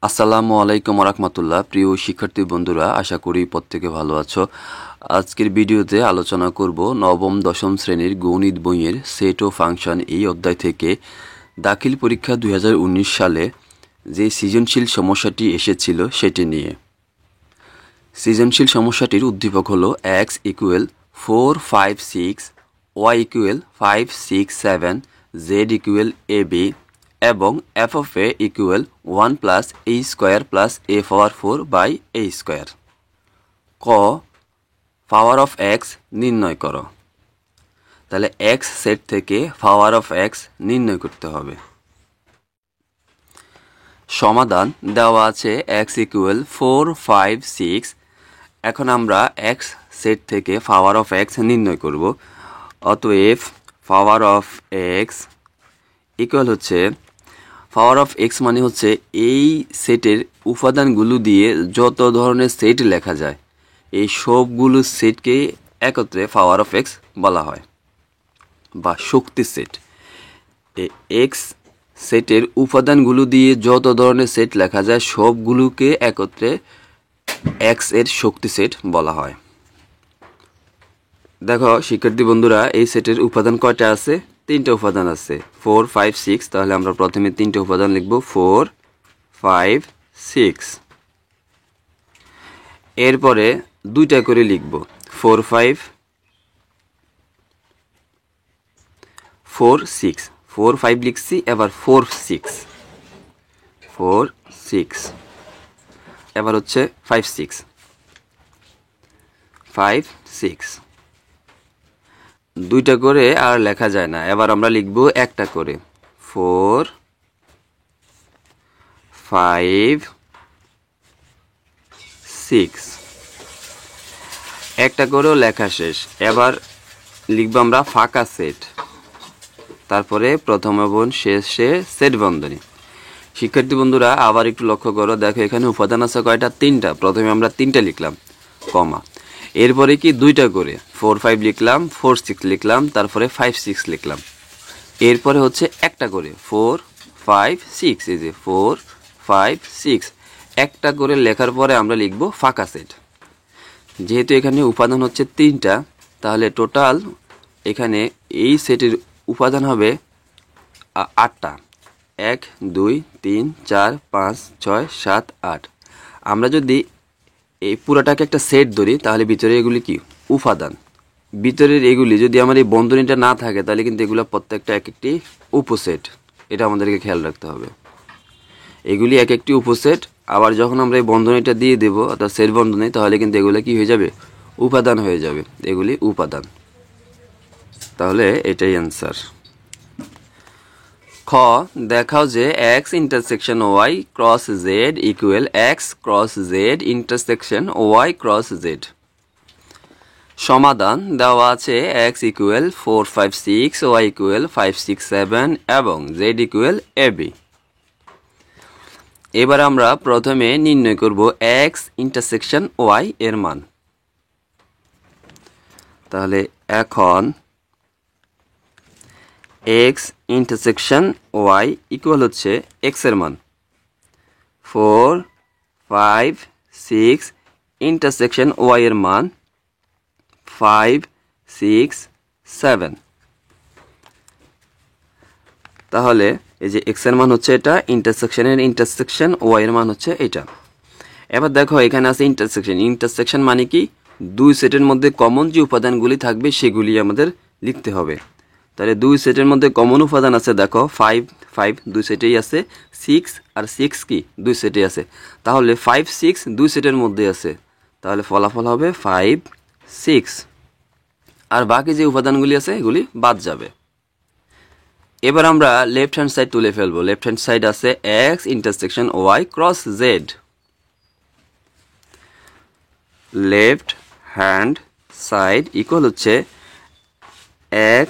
আসসালামু আলাইকুম রাহমাতুল্লাহ। প্রিয় শিক্ষার্থী বন্ধুরা, আশা করি প্রত্যেকে ভালো আছো। আজকের ভিডিওতে আলোচনা করব নবম দশম শ্রেণীর গণিত বইয়ের সেট ও ফাংশন এই অধ্যায় থেকে দাখিল পরীক্ষা 2019 সালে যে সৃজনশীল সমস্যাটি এসেছিল সেটি নিয়ে। সৃজনশীল সমস্যাটির উদ্দীপক হলো x equal 4, 5, 6, y equal 5, 6, 7, z equal ab এবং f of a equal 1 plus a square plus a power 4 by a square. ক পাওয়ার অফ x নির্ণয় করো। তাহলে x সেট থেকে পাওয়ার অফ x নির্ণয় করতে হবে। সমাধান দেওয়া আছে x ইকুয়াল 4, 5, 6। এখন আমরা x সেট থেকে পাওয়ার অফ x নির্ণয় করব। অতএব পাওয়ার অফ x ইকুয়াল হচ্ছে পাওয়ার অফ x মানে হচ্ছে এই সেটের উপাদানগুলো দিয়ে যত ধরনের সেট লেখা যায় এই সবগুলো সেটকে একত্রে পাওয়ার অফ x বলা হয় বা শক্তি সেট। এই x সেটের উপাদানগুলো দিয়ে যত ধরনের সেট লেখা যায় সবগুলোকে একত্রে x এর শক্তি সেট বলা হয়। দেখো শিক্ষার্থী বন্ধুরা, এই সেটের উপাদান কয়টা আছে? তিনটা উপাদান আছে, 4, 5, 6। তাহলে আমরা প্রথমে তিনটা উপাদান লিখব, 4, 5, 6। এরপরে দুইটা করে লিখব, 4, 5, 4, 6। 4, 5 লিখছি, এবার 4, 6, 4, 6। এবার হচ্ছে 5, 6, 5, 6। দুইটা করে আর লেখা যায় না, এবার আমরা লিখব একটা করে, 4, 5, 6। একটা করেও লেখা শেষ। এবার লিখব আমরা ফাঁকা সেট, তারপরে প্রথম এবং শেষে সেট বন্ধনী। শিক্ষার্থী বন্ধুরা আবার একটু লক্ষ্য করো, দেখো এখানে উপাদান আছে কয়টা? তিনটা। প্রথমে আমরা তিনটা লিখলাম, কমা, এরপরে কি দুইটা করে 4, 5 লিখলাম, 4, 6 লিখলাম, তারপরে 5, 6 লিখলাম। এরপরে হচ্ছে একটা করে 4, 5, 6, এই যে 4, 5, 6 একটা করে লেখার পরে আমরা লিখব ফাঁকা সেট। যেহেতু এখানে উপাদান হচ্ছে তিনটা, তাহলে টোটাল এখানে এই সেটের উপাদান হবে 8টা। 1, 2, 3, 4, 5, 6, 7, 8। আমরা যদি এই পুরাটাকে একটা সেট ধরি তাহলে ভিতরে এগুলি কি উপাদান। ভিতরের এগুলি যদি আমার এই বন্ধনীটা না থাকে তাহলে কিন্তু এগুলো প্রত্যেকটা এক একটি উপসেট। এটা আমাদেরকে খেয়াল রাখতে হবে, এগুলি এক একটি উপসেট। আবার যখন আমরা এই বন্ধনীটা দিয়ে দেব অর্থাৎ সেট বন্ধনী, তাহলে কিন্তু এগুলো কি হয়ে যাবে? উপাদান হয়ে যাবে, এগুলি উপাদান। তাহলে এটাই অ্যান্সার। খ দেখাও যে x intersection y cross z equal x cross z intersection y cross z। সমাধান দেওয়া আছে x ইকুয়াল 4, 5, 6, y ইকুয়াল 5, 6, 7 এবং z ইকুয়াল ab। এবার আমরা প্রথমে নির্ণয় করব x ইন্টারসেকশন y এর মান। তাহলে এখন x ইন্টারসেকশন y ইকুয়াল হচ্ছে x এর মান 4, 5, 6 ইন্টারসেকশন y এর মান 5, 6, 7। তাহলে এই যে x এর মান হচ্ছে এটা, ইন্টারসেকশনের ইন্টারসেকশন y এর মান হচ্ছে এটা। এবার দেখো এখানে আছে ইন্টারসেকশন। ইন্টারসেকশন মানে কি? দুই সেটের মধ্যে কমন যে উপাদানগুলি থাকবে সেগুলি আমাদের লিখতে হবে। তাহলে দুই সেটের মধ্যে কমন উপাদান আছে, দেখো 5, 5 দুই সেটেই আছে, 6 আর 6 কি দুই সেটেই আছে। তাহলে 5, 6 দুই সেটের মধ্যে আছে, তাহলে ফলাফল হবে 5, 6। আর বাকি যে উপাদানগুলি আছে এগুলি বাদ যাবে। এবার আমরা লেফট হ্যান্ড সাইড তুলে ফেলবো। লেফট হ্যান্ড সাইড আছে x intersection y cross z। Left hand side equal হচ্ছে x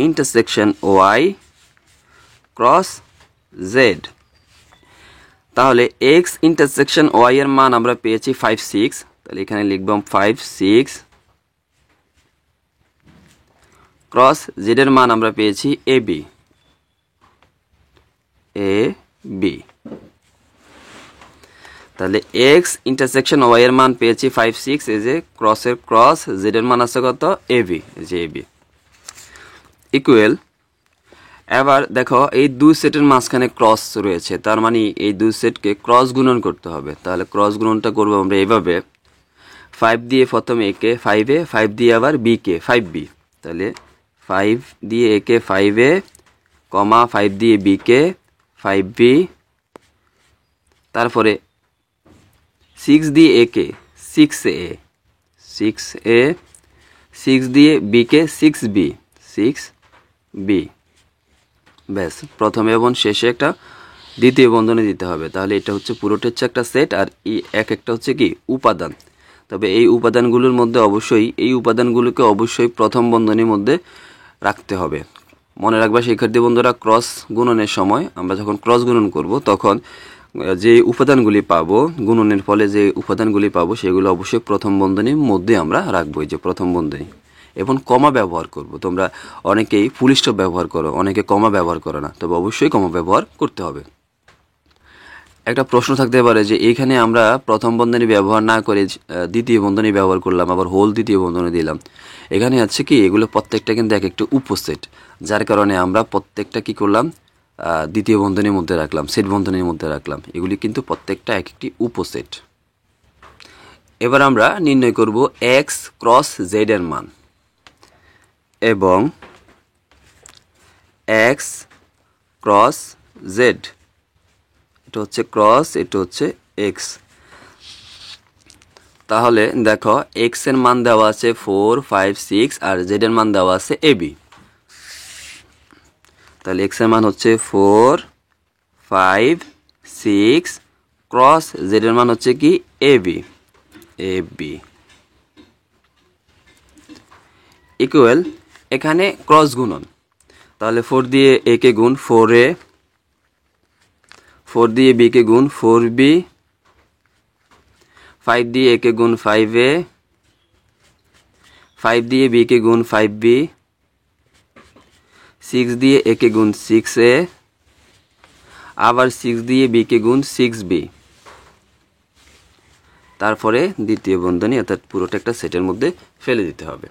intersection y cross z। তাহলে x ইন্টারসেকশন y এর মান আমরা পেয়েছি 5, 6। তাহলে এখানে লিখব 5, 6 ক্রস z এর মান আমরা পেয়েছি ab। তাহলে এক্স ইন্টারসেকশন ওয়াই এর মান পেয়েছি 5 6, এই যে ক্রসের ক্রস জেড এর মান আছে কত এবি, এই যে এবি ইকুয়াল। এবার দেখো এই দুই সেটের মাঝখানে ক্রস রয়েছে, তার মানে এই দুই সেটকে ক্রস গুণন করতে হবে। তাহলে ক্রস গুণনটা করবো আমরা এইভাবে, 5 দিয়ে প্রথমে এ কে 5 এ, 5 দিয়ে আবার বি কে 5b, তাহলে 5 দিয়ে এ কে 5 এ, কমা 5 দিয়ে বি কে 5b, তারপরে 6 দিয়ে এ কে 6a 6a, 6 দিয়ে বি কে 6b 6b, ব্যাস প্রথমে এবং শেষে একটা দ্বিতীয় বন্ধনী দিতে হবে। তাহলে এটা হচ্ছে পুরোটা হচ্ছে একটা সেট, আর এক একটা হচ্ছে কি উপাদান। তবে এই উপাদানগুলোর মধ্যে এই উপাদানগুলোকে অবশ্যই প্রথম বন্ধনীর মধ্যে রাখতে হবে। মনে রাখবা শিক্ষার্থী বন্ধুরা, ক্রস গুণনের সময় আমরা যখন ক্রস গুণন করব তখন যে উপাদানগুলি পাবো, গুণনের ফলে যে উপাদানগুলি পাবো সেগুলো অবশ্যই প্রথম বন্ধনীর মধ্যে আমরা রাখবো, এই যে প্রথম বন্ধনী। এবং কমা ব্যবহার করব। তোমরা অনেকেই ফুল স্টপ ব্যবহার করো, অনেকে কমা ব্যবহার করো না, তবে অবশ্যই কমা ব্যবহার করতে হবে। একটা প্রশ্ন থাকতে পারে যে এইখানে আমরা প্রথম বন্ধনী ব্যবহার না করে দ্বিতীয় বন্ধনী ব্যবহার করলাম, আবার হোল দ্বিতীয় বন্ধনী দিলাম। এখানে আছে কি এগুলো প্রত্যেকটা কিন্তু এক একটা উপসেট, যার কারণে আমরা প্রত্যেকটা কি করলাম দ্বিতীয় বন্ধনীর মধ্যে রাখলাম, সেট বন্ধনীর মধ্যে রাখলাম। এগুলি কিন্তু প্রত্যেকটা এক একটি উপসেট। এবার আমরা নির্ণয় করব এক্স ক্রস জেড এর মান, এবং এক্স ক্রস জেড, এটা হচ্ছে ক্রস, এটা হচ্ছে এক্স। তাহলে দেখো এক্স এর মান দেওয়া আছে 4 5 6, আর জেড এর মান দেওয়া আছে এবি। তাহলে এক্স এর মান হচ্ছে 4 5 6, ক্রস জেড এর মান হচ্ছে কি এবি এবি ইকুয়াল। এখানে ক্রস গুণন, তাহলে 4 দিয়ে এ কে গুণ 4a, 4 দিয়ে বি কে গুণ 4b, 5 দিয়ে এ কে গুণ 5a, 5 দিয়ে বি কে গুণ 5b, 6 দিয়ে এ কে গুণ 6a, আবার 6 দিয়ে বি কে গুণ 6b, তারপরে দ্বিতীয় বন্ধনী, অর্থাৎ পুরোটা একটা সেটের মধ্যে ফেলে দিতে হবে।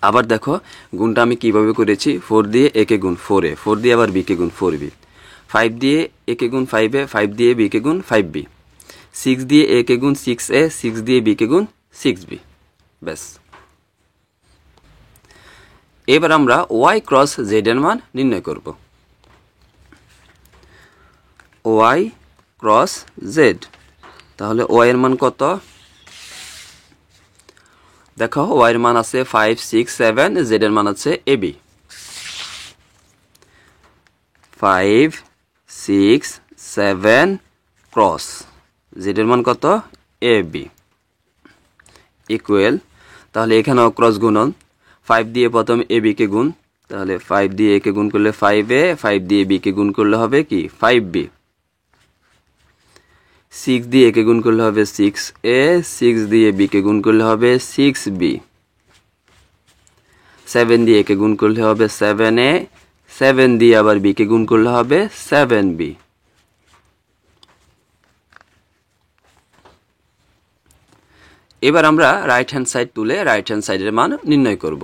আবার দেখো গুণটা আমি কিভাবে করেছি, 4 দিয়ে এ কে গুণ 4a, 4 দিয়ে আবার বি কে গুণ 4b, 5 দিয়ে এ কে গুণ 5a, 5 দিয়ে বি কে গুণ 5b, 6 দিয়ে এ কে গুণ 6a, 6 দিয়ে বি কে গুণ 6b, ব্যাস। এবার আমরা y ক্রস জেড এর মান নির্ণয় করব। y ক্রস জেড, তাহলে y এর মান কত? দেখো y এর মান আছে 5 6 7, জেড এর মান আছে ab। 5 6 7 ক্রস জেড এর মান কত? ab equal. তাহলে এখানেও ক্রস গুণন, 5 দিয়ে প্রথম ab কে গুণ, তাহলে 5 দিয়ে a কে গুণ করলে 5a, 5 দিয়ে b কে গুণ করলে হবে কি 5b, 6 দিয়ে a কে গুণ করলে হবে 6a, 6 দিয়ে b কে গুণ করলে হবে 6b, 7 দিয়ে a কে গুণ করলে হবে 7a, 7 দিয়ে আবার b কে গুণ করলে হবে 7b। এবার আমরা রাইট হ্যান্ড সাইড তুলে রাইট হ্যান্ড সাইডের মান নির্ণয় করব।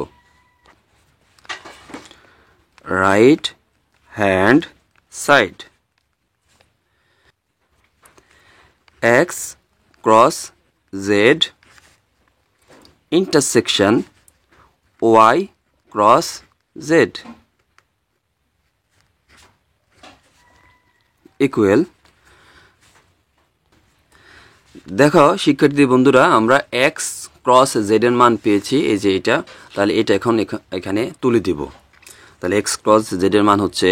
Right hand side, x cross z intersection y cross z equal. দেখো শিক্ষার্থী বন্ধুরা, আমরা x ক্রস z এর মান পেয়েছি, এই যে এটা। তাহলে এটা এখন এখানে তুলে দিব। তাহলে x ক্রস z এর মান হচ্ছে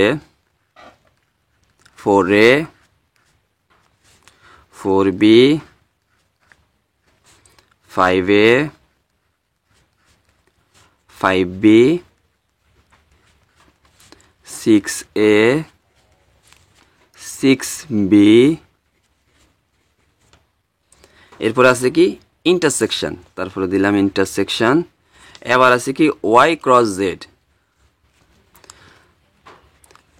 4a, 4b, 5a, 5b, 6a, 6b, এরপর আছে কি ইন্টারসেকশন, তারপরে দিলাম ইন্টারসেকশন। এবার আছে কি y ক্রস z,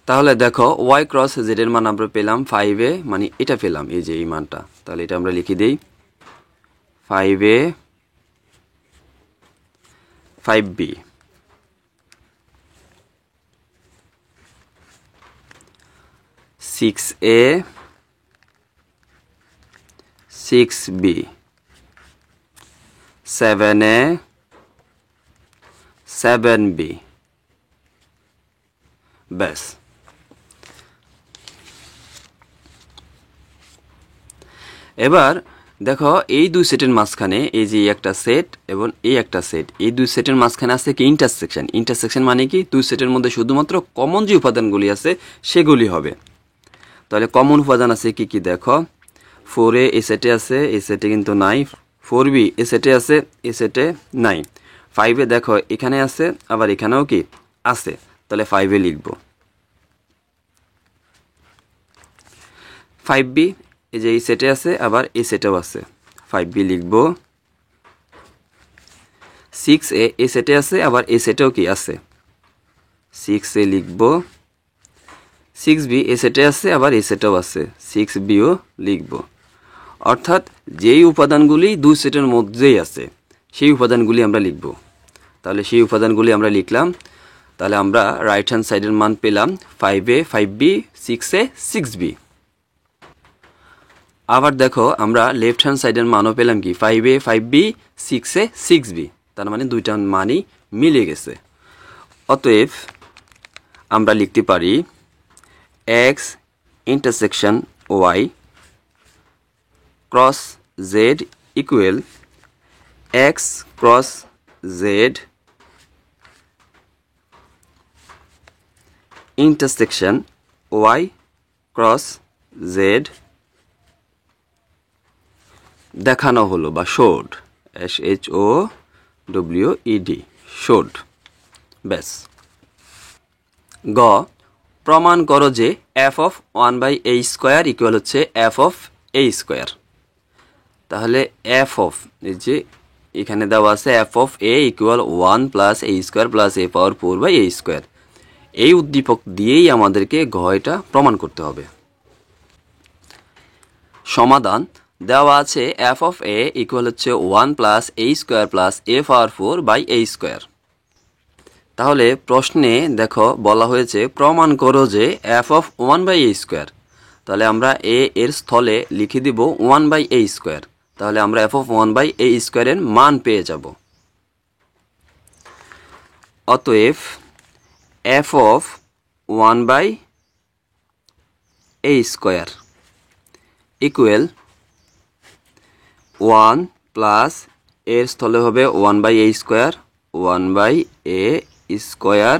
তাহলে দেখো ওয়াই ক্রস জেড এর মান আমরা পেলাম 5a, মানে এটা পেলাম, এই যে এই মানটা। তাহলে এটা আমরা লিখে দেই 5a 5b, সিক্স এ 6b, 7a 7b। ব্যাস। এবার দেখো এই দুই সেটের মাঝখানে এই যে একটা সেট এবং এই একটা সেট, এই দুই সেটের মাঝখানে আছে কি ইন্টারসেকশন। ইন্টারসেকশন মানে কি দুই সেটের মধ্যে শুধুমাত্র কমন যে উপাদানগুলি আছে সেগুলি হবে। তাহলে কমন উপাদান আছে কি কি দেখো, 4a এই সেটে আছে, এই সেটে কিন্তু নাই। 4b এই সেটে আছে, এই সেটে নাই। 5a দেখো এখানে আছে, আবার এখানেও কি আছে, তাহলে 5a লিখব। 5b এই যে এই সেটে আছে, আবার এই সেটেও আছে, 5b লিখব। 6a এই সেটে আছে, আবার এই সেটেও কি আছে, 6a লিখব। 6b এই সেটে আছে, আবার এই সেটেও আছে, 6bও লিখব। অর্থাৎ যেই উপাদানগুলি দুই সেটের মধ্যেই আছে সেই উপাদানগুলি আমরা লিখব। তাহলে সেই উপাদানগুলি আমরা লিখলাম। তাহলে আমরা রাইট হ্যান্ড সাইডের মান পেলাম 5a 5b 6a 6b। আবার দেখো আমরা লেফট হ্যান্ড সাইডের মানও পেলাম কি 5a 5b 6a 6b, তার মানে দুইটা মানই মিলে গেছে। অতএব আমরা লিখতে পারি x intersection y cross z equal x cross z intersection y cross z দেখানো হলো বা শোড, SHOWED শোড। ব্যাস। গ প্রমাণ করো যে f of 1/a square equal হচ্ছে f অফ a স্কোয়ার। তাহলে f অফ এই যে এখানে দেওয়া আছে f of a equal 1 plus a square plus a power 4/a square. এই উদ্দীপক দিয়েই আমাদেরকে গ এটা প্রমাণ করতে হবে। সমাধান দেওয়া আছে f অফ a ইকুয়াল হচ্ছে 1 plus a square plus a power 4/a square. তাহলে প্রশ্নে দেখো বলা হয়েছে প্রমাণ করো যে f অফ 1/a স্কোয়ার। তাহলে আমরা a এর স্থলে লিখে দিব 1/a স্কোয়ার। তাহলে আমরা f অফ 1/a স্কোয়ারের মান পেয়ে যাব। অতএব f of 1/a square equal 1 plus এর স্থলে হবে 1/a স্কোয়ার 1/a স্কোয়ার।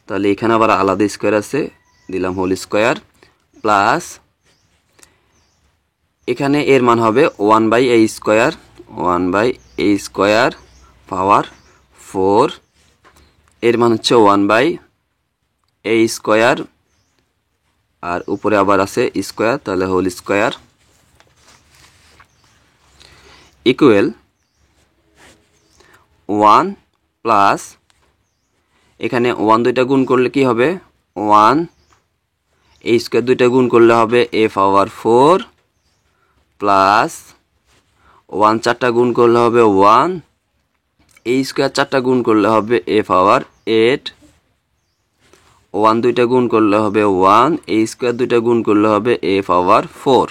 তাহলে এখানে আবার আলাদা স্কোয়ার আছে, দিলাম হোল স্কোয়ার, প্লাস এখানে এর মান হবে 1/a স্কোয়ার 1/a স্কোয়ার পাওয়ার 4, এর মান হচ্ছে 1/a স্কোয়ার, আর উপরে আবার আছে স্কোয়ার, তাহলে হোল স্কোয়ার ইকুয়াল 1 প্লাস এখানে 1 দুইটা গুণ করলে কি হবে 1, a স্কোয়ার দুইটা গুণ করলে হবে a পাওয়ার 4 প্লাস 1 চারটা গুণ করলে হবে 1, a স্কোয়ার চারটা গুণ করলে হবে a পাওয়ার 8, 1 দুইটা গুণ করলে হবে 1, a স্কোয়ার দুইটা গুণ করলে হবে a পাওয়ার 4।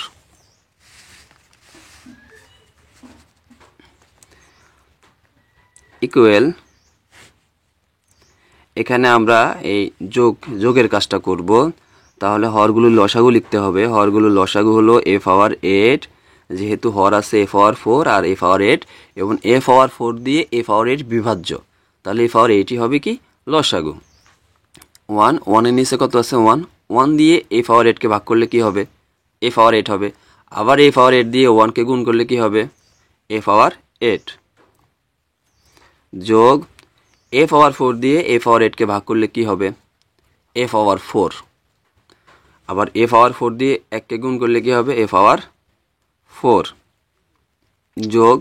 ইকুয়াল এখানে আমরা এই যোগের কাজটা করব। তাহলে হরগুলোর লসাগু লিখতে হবে। হরগুলোর লসাগু হলো a পাওয়ার 8, যেহেতু হর আছে a পাওয়ার 4 আর a পাওয়ার 8, এবং a পাওয়ার 4 দিয়ে a পাওয়ার 8 বিভাজ্য, তাহলে a পাওয়ার 8ই হবে কি লসাগু। 1 এর নিচে কত আছে 1 দিয়ে a পাওয়ার 8 কে ভাগ করলে কি হবে a পাওয়ার 8 হবে। আবার a পাওয়ার 8 দিয়ে 1 কে গুণ করলে কি হবে a পাওয়ার 8, যোগ a পাওয়ার 4 দিয়ে a পাওয়ার 8 কে ভাগ করলে কি হবে a পাওয়ার 4, আবার a পাওয়ার 4 দিয়ে 1 কে গুণ করলে কি হবে a পাওয়ার 4, যোগ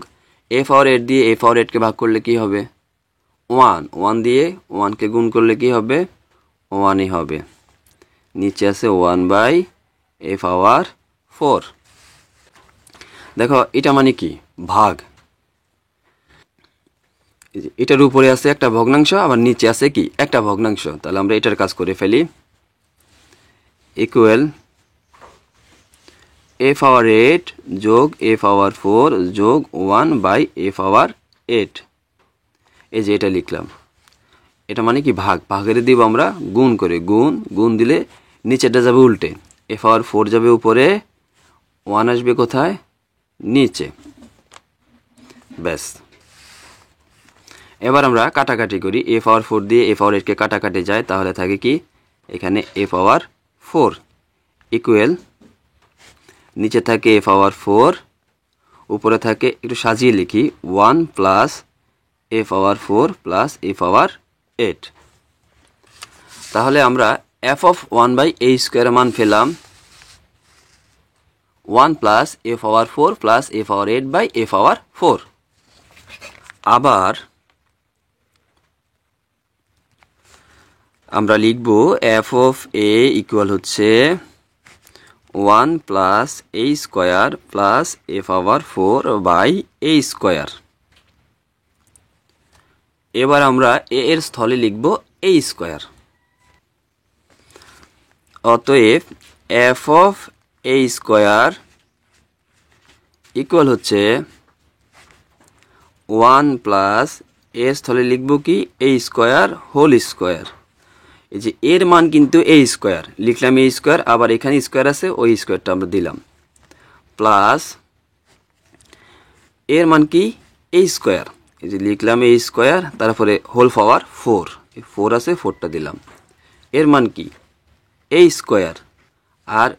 a পাওয়ার 8 দিয়ে a পাওয়ার 8 কে ভাগ করলে কি হবে 1 দিয়ে 1 কে গুণ করলে কি হবে 1ই হবে। নিচে আছে 1/a⁴। দেখো এটা মানে কি ভাগ, এটার উপরে আছে একটা ভগ্নাংশ আবার নিচে আছে কি একটা ভগ্নাংশ। তাহলে আমরা এটার কাজ করে ফেলি। ইকুয়াল a⁴ যোগ a⁴ যোগ 1/a⁴। এই যে এটা লিখলাম, এটা মানে কি ভাগ, ভাগের দিব আমরা গুণ করে, গুণ দিলে নিচেটা যাবে উল্টে, a⁴ যাবে উপরে, 1 আসবে কোথায় নিচে। ব্যাস, এবার আমরা কাটাকাটি করি। a⁴ দিয়ে a⁴ কে কাটাকাটি যায়, তাহলে থাকে কি এখানে a⁴ ইকুয়াল, নিচে থাকে a⁴, উপরে থাকে, একটু সাজিয়ে লিখি, 1 প্লাস a⁴ প্লাস a⁴। তাহলে আমরা f(1/a² মান পেলাম 1 প্লাস a⁴ প্লাস a⁴ আবার আমরা লিখব f(a) ইকুয়াল হচ্ছে 1 প্লাস a² প্লাস a⁴/a²। এবার আমরা a এর স্থলে লিখব a²। অতএব f(a² ইকুয়াল হচ্ছে 1 প্লাস এর স্থলে লিখব কি a² হোল স্কোয়ার। এই যে এর মান কিন্তু a² লিখলাম, a², আবার এখানে স্কোয়ার আছে, ওই স্কোয়ারটা আমরা দিলাম, প্লাস এর মান কি a², এই যে লিখলাম a², তারপরে হোল পাওয়ার 4, 4 আছে 4টা দিলাম, এর মান কি a², আর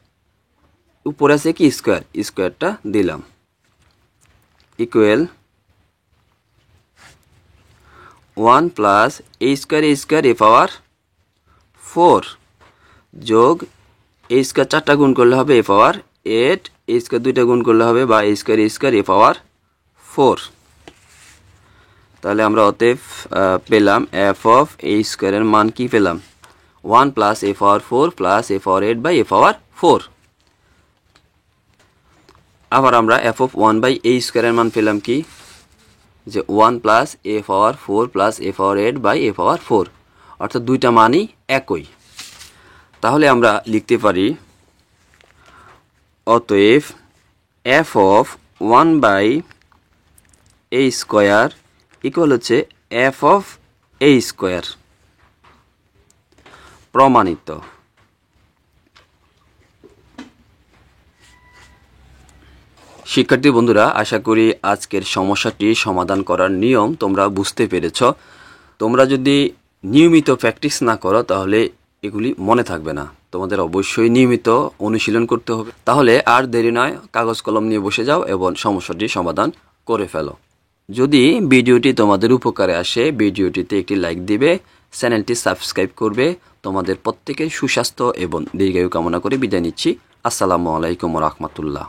উপরে আছে কি স্কোয়ার, স্কোয়ারটা দিলাম, ইকুয়াল 1 প্লাস a² a⁴ যোগ a² 4টা গুণ করলে হবে a⁴, a² 2টা গুণ করলে হবে বা a², a⁴। তাহলে আমরা অতএব পেলাম f(a² এর মান কি পেলাম 1 প্লাস a⁴ প্লাস a⁴/a⁴। আবার আমরা f(1/a² এর মান পেলাম কি, যে 1 প্লাস a⁴ প্লাস a⁴/a⁴, অর্থাৎ দুইটা মানই একই। তাহলে আমরা লিখতে পারি অতএব f(1/a² ইকুয়াল হচ্ছে f(a²) প্রমাণিত। শিক্ষার্থী বন্ধুরা, আশা করি আজকের সমস্যাটি সমাধান করার নিয়ম তোমরা বুঝতে পেরেছ। তোমরা যদি নিয়মিত প্র্যাকটিস না করো তাহলে এগুলি মনে থাকবে না, তোমাদের অবশ্যই নিয়মিত অনুশীলন করতে হবে। তাহলে আর দেরি নয়, কাগজ কলম নিয়ে বসে যাও এবং সমস্যাটি সমাধান করে ফেলো। যদি ভিডিওটি তোমাদের উপকারে আসে, ভিডিওটিতে একটি লাইক দিবে, চ্যানেলটি সাবস্ক্রাইব করবে। তোমাদের প্রত্যেকের সুস্বাস্থ্য এবং দীর্ঘায়ু কামনা করে বিদায় নিচ্ছি। আসসালামু আলাইকুম ওয়া রাহমাতুল্লাহ।